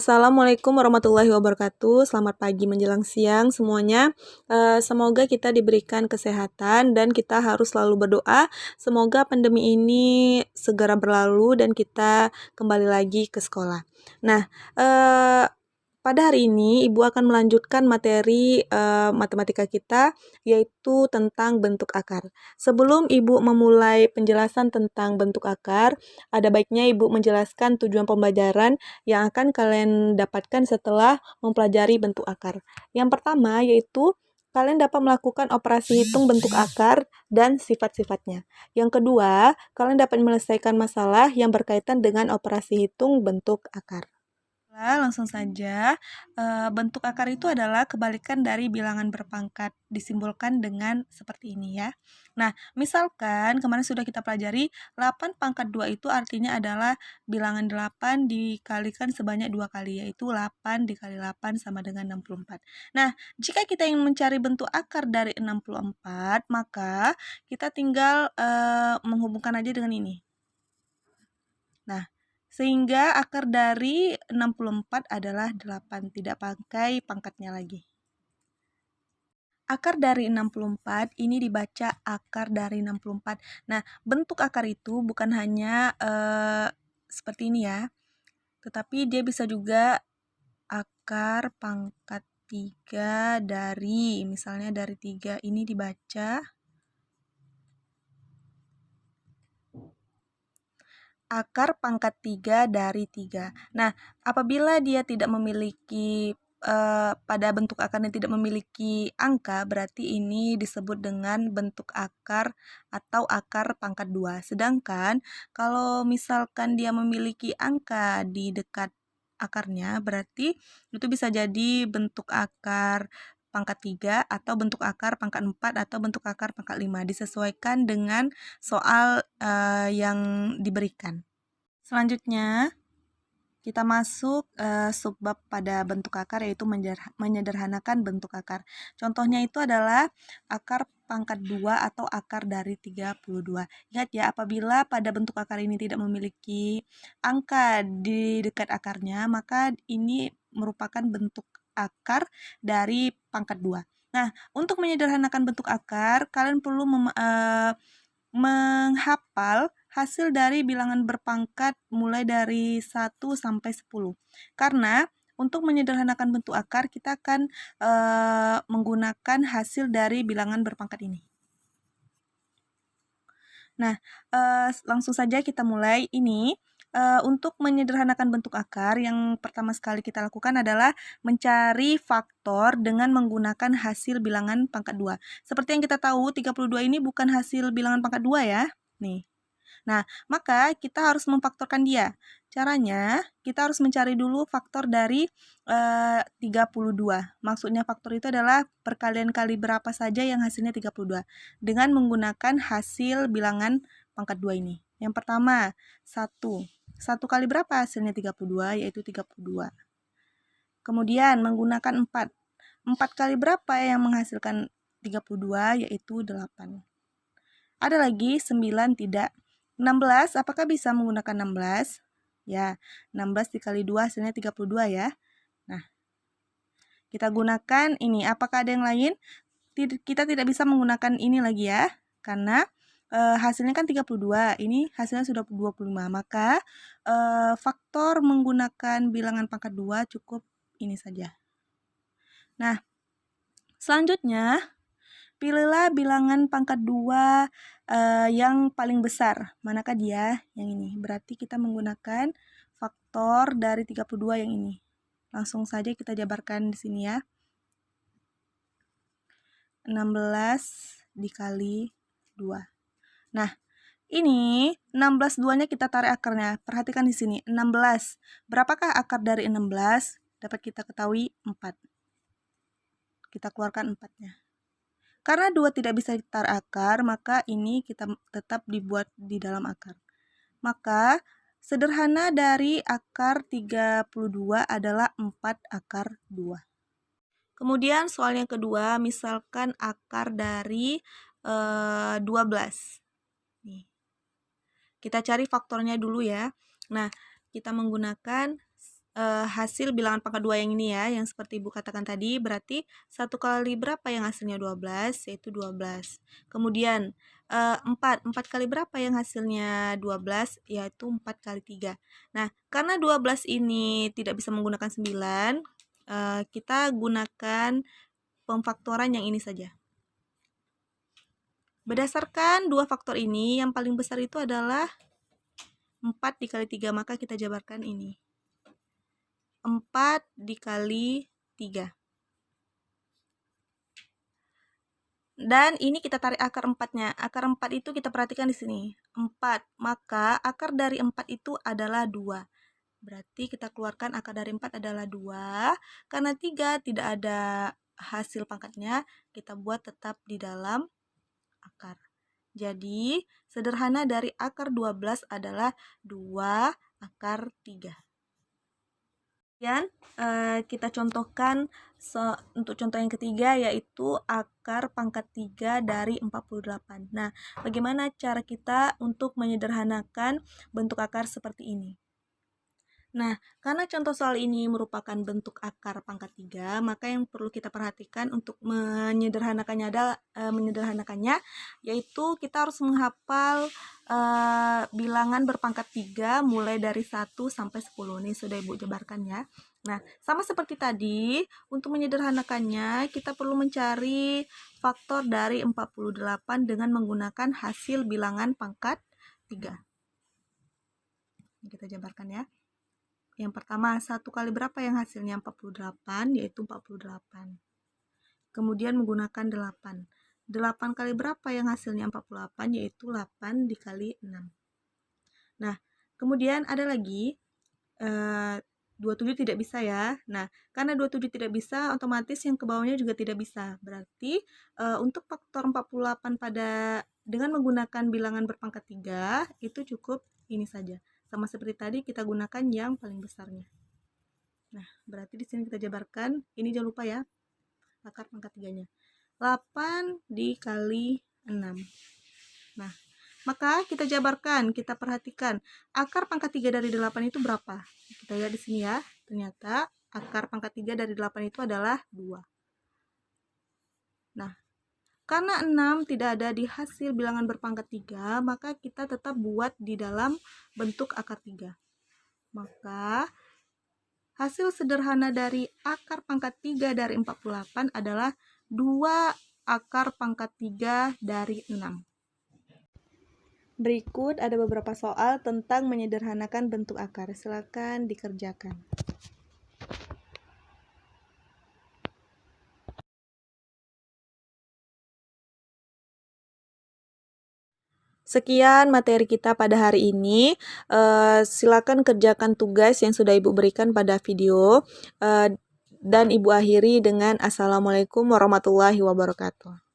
Assalamualaikum warahmatullahi wabarakatuh. Selamat pagi menjelang siang semuanya. Semoga kita diberikan kesehatan dan kita harus selalu berdoa semoga pandemi ini segera berlalu dan kita kembali lagi ke sekolah. Nah, pada hari ini Ibu akan melanjutkan materi matematika kita, yaitu tentang bentuk akar. Sebelum Ibu memulai penjelasan tentang bentuk akar, ada baiknya Ibu menjelaskan tujuan pembelajaran yang akan kalian dapatkan setelah mempelajari bentuk akar. Yang pertama yaitu kalian dapat melakukan operasi hitung bentuk akar dan sifat-sifatnya. Yang kedua, kalian dapat menyelesaikan masalah yang berkaitan dengan operasi hitung bentuk akar. Langsung saja, bentuk akar itu adalah kebalikan dari bilangan berpangkat, disimbolkan dengan seperti ini ya. Nah, misalkan kemarin sudah kita pelajari 8 pangkat 2 itu artinya adalah bilangan 8 dikalikan sebanyak 2 kali, yaitu 8 dikali 8 sama dengan 64. Nah, jika kita ingin mencari bentuk akar dari 64, maka kita tinggal menghubungkan aja dengan ini. Nah, sehingga akar dari 64 adalah 8, tidak pakai pangkatnya lagi. Akar dari 64 ini dibaca akar dari 64. Nah, bentuk akar itu bukan hanya seperti ini ya, tetapi dia bisa juga akar pangkat 3 dari, misalnya dari 3 ini dibaca akar pangkat 3 dari 3. Nah, apabila dia tidak memiliki pada bentuk akarnya tidak memiliki angka, berarti ini disebut dengan bentuk akar atau akar pangkat 2. Sedangkan kalau misalkan dia memiliki angka di dekat akarnya, berarti itu bisa jadi bentuk akar pangkat 3 atau bentuk akar pangkat 4 atau bentuk akar pangkat 5, disesuaikan dengan soal yang diberikan. Selanjutnya, kita masuk subbab pada bentuk akar, yaitu menyederhanakan bentuk akar. Contohnya itu adalah akar pangkat 2 atau akar dari 32. Ingat ya, apabila pada bentuk akar ini tidak memiliki angka di dekat akarnya, maka ini merupakan bentuk akar dari pangkat 2. Nah, untuk menyederhanakan bentuk akar, kalian perlu menghafal hasil dari bilangan berpangkat mulai dari 1 sampai 10. Karena untuk menyederhanakan bentuk akar, kita akan menggunakan hasil dari bilangan berpangkat ini. Nah, langsung saja kita mulai. Ini untuk menyederhanakan bentuk akar, yang pertama sekali kita lakukan adalah mencari faktor dengan menggunakan hasil bilangan pangkat 2. Seperti yang kita tahu, 32 ini bukan hasil bilangan pangkat 2 ya. Nih. Nah, maka kita harus memfaktorkan dia. Caranya, kita harus mencari dulu faktor dari 32. Maksudnya faktor itu adalah perkalian kali berapa saja yang hasilnya 32. Dengan menggunakan hasil bilangan pangkat 2 ini. Yang pertama, 1. 1 kali berapa hasilnya 32, yaitu 32. Kemudian menggunakan 4. 4 kali berapa yang menghasilkan 32, yaitu 8. Ada lagi 9 tidak. 16, apakah bisa menggunakan 16? Ya, 16 dikali 2 hasilnya 32 ya. Nah, kita gunakan ini. Apakah ada yang lain? Kita tidak bisa menggunakan ini lagi ya, karena hasilnya kan 32, ini hasilnya sudah 25, maka faktor menggunakan bilangan pangkat 2 cukup ini saja. Nah, selanjutnya, pilihlah bilangan pangkat 2 yang paling besar. Manakah dia? Yang ini. Berarti kita menggunakan faktor dari 32 yang ini. Langsung saja kita jabarkan di sini ya. 16 dikali 2. Nah, ini 16 2-nya kita tarik akarnya. Perhatikan di sini, 16. Berapakah akar dari 16? Dapat kita ketahui 4. Kita keluarkan 4-nya. Karena 2 tidak bisa ditarik akar, maka ini kita tetap dibuat di dalam akar. Maka sederhana dari akar 32 adalah 4 akar 2. Kemudian soal yang kedua, misalkan akar dari 12. Nih. Kita cari faktornya dulu ya. Nah, kita menggunakan hasil bilangan pangkat 2 yang ini ya, yang seperti Ibu katakan tadi, berarti 1 kali berapa yang hasilnya 12, yaitu 12. Kemudian 4 kali berapa yang hasilnya 12, yaitu 4 kali 3. Nah, karena 12 ini tidak bisa menggunakan 9, kita gunakan pemfaktoran yang ini saja. Berdasarkan dua faktor ini, yang paling besar itu adalah 4 dikali 3, maka kita jabarkan ini. 4 dikali 3. Dan ini kita tarik akar 4-nya. Akar 4 itu kita perhatikan di sini. 4, maka akar dari 4 itu adalah 2. Berarti kita keluarkan akar dari 4 adalah 2. Karena 3 tidak ada hasil pangkatnya, kita buat tetap di dalam akar. Jadi, sederhana dari akar 12 adalah 2 akar 3. Kemudian kita contohkan untuk contoh yang ketiga, yaitu akar pangkat 3 dari 48. Nah, bagaimana cara kita untuk menyederhanakan bentuk akar seperti ini? Nah, karena contoh soal ini merupakan bentuk akar pangkat 3, maka yang perlu kita perhatikan untuk menyederhanakannya yaitu kita harus menghafal bilangan berpangkat 3 mulai dari 1 sampai 10. Ini sudah Ibu jabarkan ya. Nah, sama seperti tadi, untuk menyederhanakannya kita perlu mencari faktor dari 48 dengan menggunakan hasil bilangan pangkat 3. Ini kita jabarkan ya. Yang pertama, 1 kali berapa yang hasilnya 48, yaitu 48. Kemudian menggunakan 8. 8 kali berapa yang hasilnya 48, yaitu 8 dikali 6. Nah, kemudian ada lagi, 27 tidak bisa ya. Nah, karena 27 tidak bisa, otomatis yang ke bawahnya juga tidak bisa. Berarti, untuk faktor 48 dengan menggunakan bilangan berpangkat 3, itu cukup ini saja. Sama seperti tadi, kita gunakan yang paling besarnya. Nah, berarti di sini kita jabarkan. Ini jangan lupa ya, akar pangkat 3-nya. 8 dikali 6. Nah, maka kita jabarkan, kita perhatikan. Akar pangkat 3 dari 8 itu berapa? Kita lihat di sini ya. Ternyata akar pangkat 3 dari 8 itu adalah 2. Nah, karena 6 tidak ada di hasil bilangan berpangkat 3, maka kita tetap buat di dalam bentuk akar 3. Maka hasil sederhana dari akar pangkat 3 dari 48 adalah 2 akar pangkat 3 dari 6. Berikut ada beberapa soal tentang menyederhanakan bentuk akar. Silakan dikerjakan. Sekian materi kita pada hari ini. Silakan kerjakan tugas yang sudah Ibu berikan pada video. Dan Ibu akhiri dengan Assalamualaikum warahmatullahi wabarakatuh.